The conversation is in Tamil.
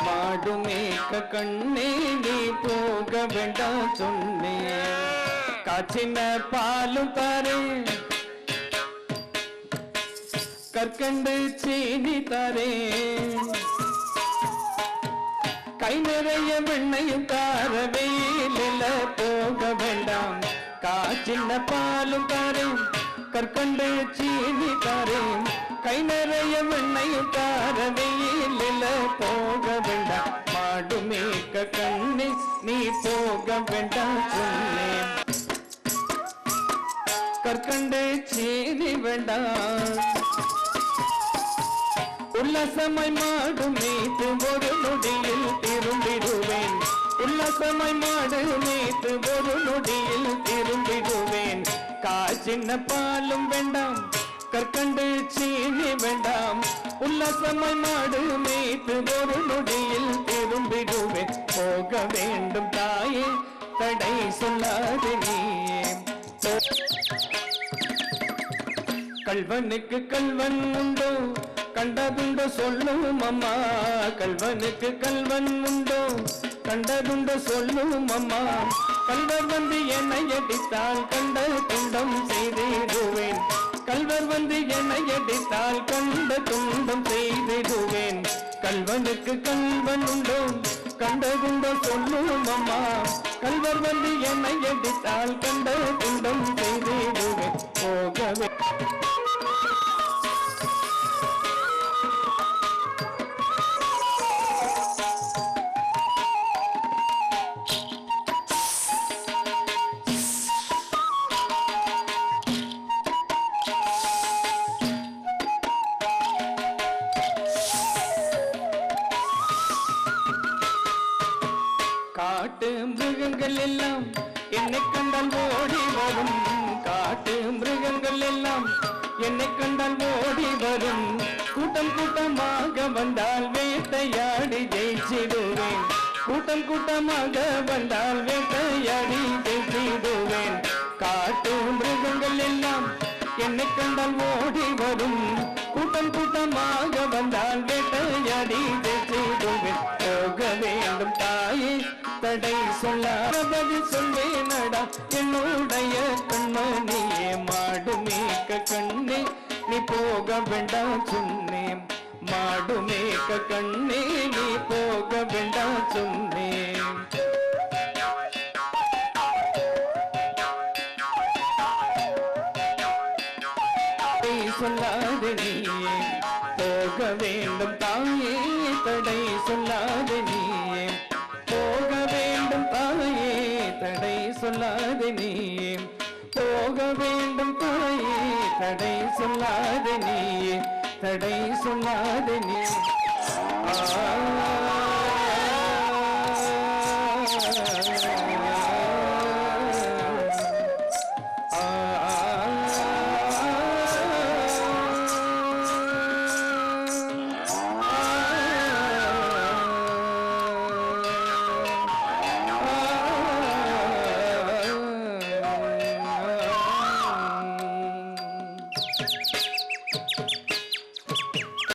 மாடுமேக்க கண்ணே நீ போக வேண்டாம் சொன்னேன். காய்ச்சின பாலும் தாரே, கற்கண்டு சீனி தாரே, கை நிறைய வெண்ணையும் தார, வெயிலில போக வேண்டாம். காய்ச்சின பாலும் தாரே, கற்கண்டு சீனி தாரே, கை நிறைய வெண்ணையும் தார, வெயிலில போக வேண்டாம். மாடுமேக்க கண்ணே நீ போக வேண்டாம் சொன்னேன். கற்கண்டு சீனி வேண்டாம். உல்லாசமாய் மாடு மேய்த்து ஒரு நொடியில் திரும்பிடுவேன். உல்லாசமாய் மாடு மேய்த்து ஒரு நொடியில் திரும்பிடுவேன். காய்ச்சின பாலும் வேண்டாம், கற்கண்டு சீனி வேண்டாம். உல்லாசமாய் மாடு மேய்த்து ஒரு நொடியில் திரும்பிடுவேன். போக வேண்டும் தாயே, தடை சொல்லாது நீயே. கல்வனுக்கு கல்வன் உண்டோ, கண்டதுண்டோ சொல்லும் அம்மா. கல்வனுக்கு கல்வன் உண்டோ, கண்டதுண்டோ சொல்லும் அம்மா. கல்வர் வந்து என்னை அடித்தால் கண்ட துண்டம் செய்திடுவேன். கல்வர் வந்து என்னை அடித்தால் கண்ட துண்டம் செய்திடுவேன். கல்வனுக்கு கல்வன் உண்டோ, கண்டதுண்டோ சொல்லும் அம்மா. கல்வர் வந்து என்னை அடித்தால் கண்ட துண்டம் செய்திடுவேன். போகவே காட்டு மிருகங்கள் எல்லாம் என்னை கண்டால் ஓடி வரும். காட்டு மிருகங்கள் எல்லாம் என்னை கண்டால் ஓடி வரும். கூட்டம் கூட்டமாக வந்தால் வேட்டையாடி ஜெயிச்சிடுவேன். கூட்டம் கூட்டமாக வந்தால் வேட்டையாடி ஜெயிச்சிடுவேன். காட்டு மிருகங்கள் எல்லாம் என்னை கண்டால் ஓடி வரும். கூட்டம் கூட்டமாக வந்தால் வேட்டையாடி ஜெயிச்சிடுவேன். போக வேண்டும் தாயே, தடை சொல்லாதது சொல்வேனடா என்னுடைய கண்மணியே. மாடு மேய்க்க கண்ணே நீ போக வேண்டாம் சொன்னேன். மாடு மேய்க்க கண்ணே நீ போக வேண்டாம் சொன்னேன். சொல்லாது நீயே, போக வேண்டும் தாயே, தடை சொல்லாது நீயே. போக வேண்டும் தாயே, தடை சொல்லாது நீயே. போக வேண்டும் தாயே, தடை சொல்லாது நீயே. தடை சொல்லாது நீ. ஆ